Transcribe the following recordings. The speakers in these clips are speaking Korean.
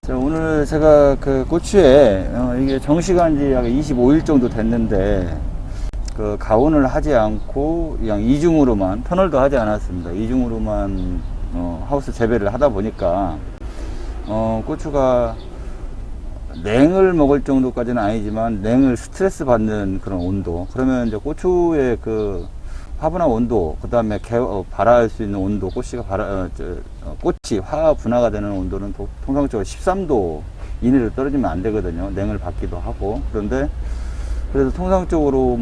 자, 오늘 제가 그 고추에 이게 정식한 지 약 25일 정도 됐는데 그 가온을 하지 않고 그냥 이중으로만, 터널도 하지 않았습니다. 이중으로만 하우스 재배를 하다 보니까 고추가 냉을 먹을 정도까지는 아니지만 냉을 스트레스 받는 그런 온도, 그러면 이제 고추의 그 화분화 온도, 그 다음에 발화할 수 있는 온도, 꽃이 화 분화가 되는 온도는 통상적으로 13도 이내로 떨어지면 안 되거든요. 냉을 받기도 하고. 그런데 그래서 통상적으로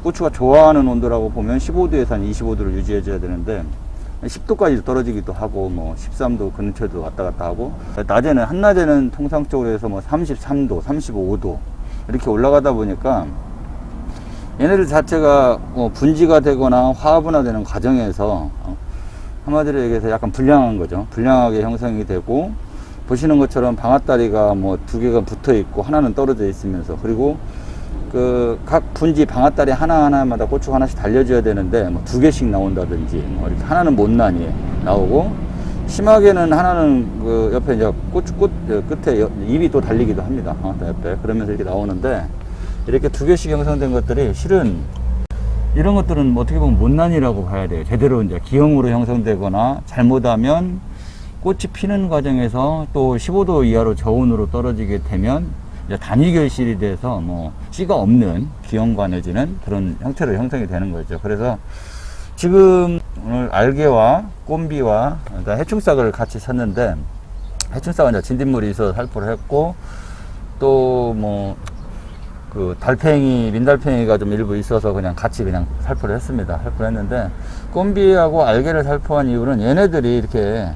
고추가 좋아하는 온도라고 보면 15도에서 한 25도를 유지해 줘야 되는데 10도까지 떨어지기도 하고 13도 근처도 왔다 갔다 하고, 낮에는 한낮에는 통상적으로 해서 33도, 35도 이렇게 올라가다 보니까 얘네들 자체가 분지가 되거나 화분화되는 과정에서 한마디로 얘기해서 약간 불량한 거죠. 불량하게 형성이 되고, 보시는 것처럼 방앗다리가 두 개가 붙어 있고 하나는 떨어져 있으면서, 그리고 그 각 분지 방앗다리 하나하나마다 고추 하나씩 달려줘야 되는데 두 개씩 나온다든지 이렇게 하나는 못난이 나오고, 심하게는 하나는 그 옆에 이제 고추 끝에 잎이 또 달리기도 합니다. 옆에 그러면서 이렇게 나오는데, 이렇게 두 개씩 형성된 것들이 실은 이런 것들은 어떻게 보면 못난이라고 봐야 돼요. 제대로 이제 기형으로 형성되거나 잘못하면 꽃이 피는 과정에서 또 15도 이하로 저온으로 떨어지게 되면 이제 단위 결실이 돼서 씨가 없는 기형과 내지는 그런 형태로 형성이 되는 거죠. 그래서 지금 오늘 알게와 꼼비와 해충싹을 같이 샀는데, 해충싹은 이제 진딧물이 있어서 살포를 했고, 또 그 달팽이, 민달팽이가 좀 일부 있어서 같이 살포를 했습니다. 살포를 했는데, 꼼비하고 알게를 살포한 이유는 얘네들이 이렇게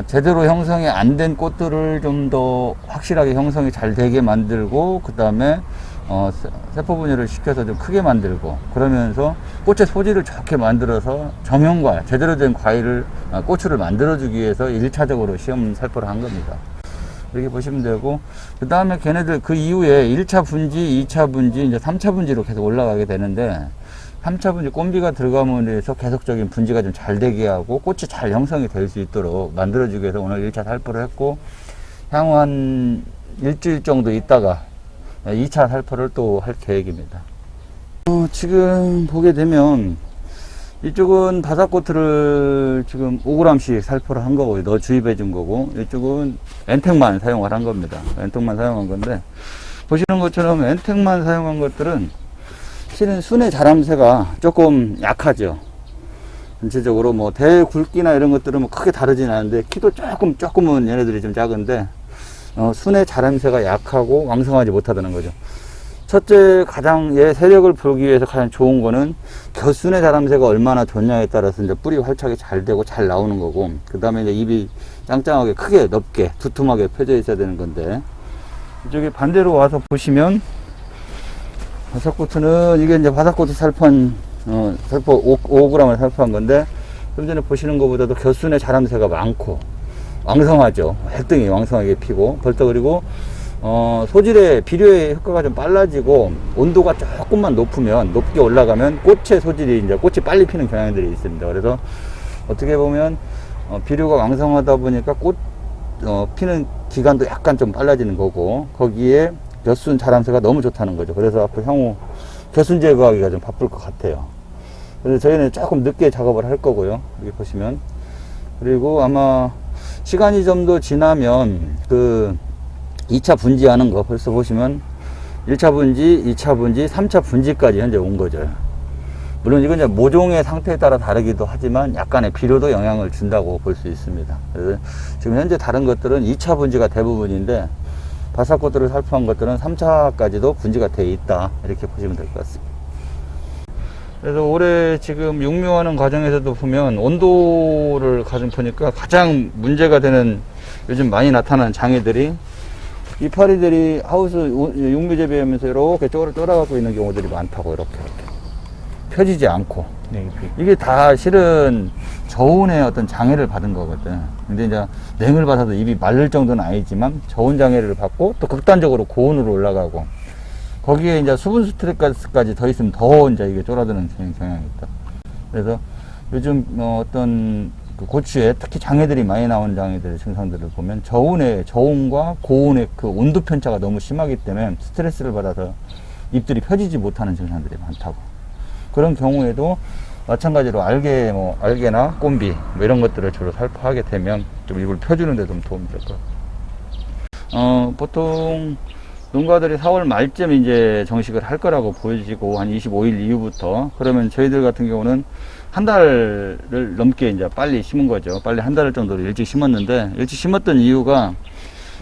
제대로 형성이 안 된 꽃들을 좀 더 확실하게 형성이 잘 되게 만들고, 그 다음에 세포 분열을 시켜서 좀 크게 만들고, 그러면서 꽃의 소질을 좋게 만들어서 정형과일, 제대로 된 과일을, 고추를 만들어주기 위해서 1차적으로 시험 살포를 한 겁니다. 이렇게 보시면 되고, 그 다음에 걔네들 그 이후에 1차 분지, 2차 분지, 이제 3차 분지로 계속 올라가게 되는데, 3차 분지 꼼비가 들어감으로 해서 계속적인 분지가 좀 잘 되게 하고 꽃이 잘 형성이 될 수 있도록 만들어주기 위해서 오늘 1차 살포를 했고, 향후 한 일주일 정도 있다가 2차 살포를 또 할 계획입니다. 지금 보게 되면 이쪽은 바삭코트를 지금 5g씩 살포를 한 거고, 너 주입해 준 거고, 이쪽은 엔텍만 사용을 한 겁니다. 엔텍만 사용한 건데, 보시는 것처럼 엔텍만 사용한 것들은 실은 순의 자람새가 조금 약하죠. 전체적으로 대굵기나 이런 것들은 크게 다르진 않은데, 키도 조금은 얘네들이 좀 작은데, 순의 자람새가 약하고 왕성하지 못하다는 거죠. 첫째, 가장 얘 세력을 보기 위해서 가장 좋은 거는 겨순의 자람새가 얼마나 좋냐에 따라서 이제 뿌리 활착이 잘 되고 잘 나오는 거고, 그 다음에 이제 잎이 짱짱하게 크게 넓게 두툼하게 펴져 있어야 되는 건데, 이쪽에 반대로 와서 보시면 바삭코트는 이게 이제 바삭코트 살포한 살포 5g을 살포한 건데, 좀 전에 보시는 것보다도 겨순의 자람새가 많고 왕성하죠. 핵등이 왕성하게 피고 벌떡, 그리고 소질의 비료의 효과가 좀 빨라지고, 온도가 조금만 높게 올라가면 꽃의 소질이 이제 꽃이 빨리 피는 경향들이 있습니다. 그래서 어떻게 보면 비료가 왕성하다 보니까 꽃 피는 기간도 약간 좀 빨라지는 거고, 거기에 겨순 자람새가 너무 좋다는 거죠. 그래서 앞으로 향후 겨순 제거하기가 좀 바쁠 것 같아요. 그래서 저희는 조금 늦게 작업을 할 거고요. 여기 보시면. 그리고 아마 시간이 좀 더 지나면 그 2차 분지하는 거 벌써 보시면 1차 분지, 2차 분지, 3차 분지까지 현재 온 거죠. 물론 이건 이제 모종의 상태에 따라 다르기도 하지만 약간의 비료도 영향을 준다고 볼 수 있습니다. 그래서 지금 현재 다른 것들은 2차 분지가 대부분인데, 바삭코트를 살포한 것들은 3차까지도 분지가 되어 있다, 이렇게 보시면 될 것 같습니다. 그래서 올해 지금 육묘하는 과정에서도 보면 온도를 보니까 가장 문제가 되는, 요즘 많이 나타나는 장애들이, 이파리들이 하우스 육묘 재배하면서 이렇게 쫄아갖고 있는 경우들이 많다고. 이렇게 펴지지 않고. 이게 다 실은 저온의 어떤 장애를 받은 거거든. 근데 이제 냉을 받아도 입이 마를 정도는 아니지만 저온 장애를 받고, 또 극단적으로 고온으로 올라가고, 거기에 이제 수분 스트레스까지 더 있으면 더 이제 이게 쫄아드는 경향이 있다. 그래서 요즘 어떤 그 고추에 특히 장애들이 많이 나오는 장애들의 증상들을 보면 저온과 고온의 그 온도 편차가 너무 심하기 때문에 스트레스를 받아서 잎들이 펴지지 못하는 증상들이 많다고. 그런 경우에도 마찬가지로 알게나 꼰비 뭐 이런 것들을 주로 살포하게 되면 좀 잎을 펴주는 데 좀 도움이 될 것 같아요. 보통 농가들이 4월 말쯤 이제 정식을 할 거라고 보여지고 한 25일 이후부터, 그러면 저희들 같은 경우는 한 달을 넘게 이제 빨리 심은 거죠. 빨리 한 달 정도로 일찍 심었는데, 일찍 심었던 이유가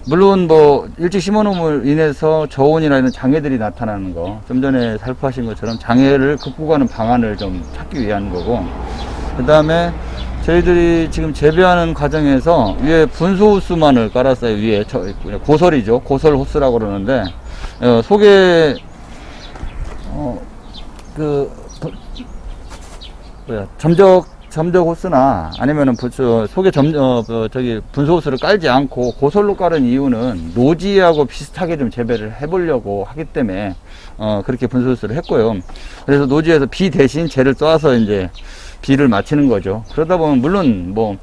물론 뭐 일찍 심어 놓음으로 인해서 저온이나 이런 장애들이 나타나는 거, 좀 전에 살포하신 것처럼 장애를 극복하는 방안을 좀 찾기 위한 거고, 그 다음에 저희들이 지금 재배하는 과정에서 위에 분소 호스만을 깔았어요. 위에 고설이죠. 고설 호스라고 그러는데, 속에 점적 호스나 아니면은 속에 분소 호스를 깔지 않고 고설로 깔은 이유는 노지하고 비슷하게 좀 재배를 해보려고 하기 때문에 그렇게 분소 호스를 했고요. 그래서 노지에서 비 대신 재를 쏴서 이제 비를 맞추는 거죠. 그러다 보면 물론 뭐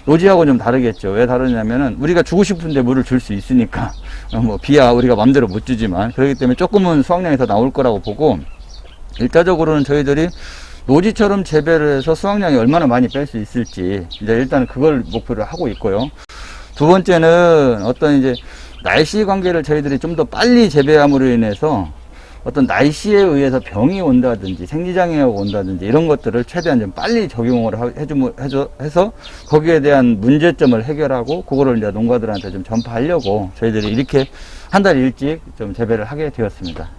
노지하고 좀 다르겠죠. 왜 다르냐면은 우리가 주고 싶은데 물을 줄 수 있으니까 뭐 비야 우리가 맘대로 못 주지만, 그렇기 때문에 조금은 수확량이 더 나올 거라고 보고, 일차적으로는 저희들이 노지처럼 재배를 해서 수확량이 얼마나 많이 뺄 수 있을지 이제 일단 그걸 목표를 하고 있고요. 두 번째는 어떤 이제 날씨 관계를 저희들이 좀 더 빨리 재배함으로 인해서 어떤 날씨에 의해서 병이 온다든지 생리장애가 온다든지 이런 것들을 최대한 좀 빨리 적용을 해서 거기에 대한 문제점을 해결하고 그거를 이제 농가들한테 좀 전파하려고 저희들이 이렇게 한 달 일찍 좀 재배를 하게 되었습니다.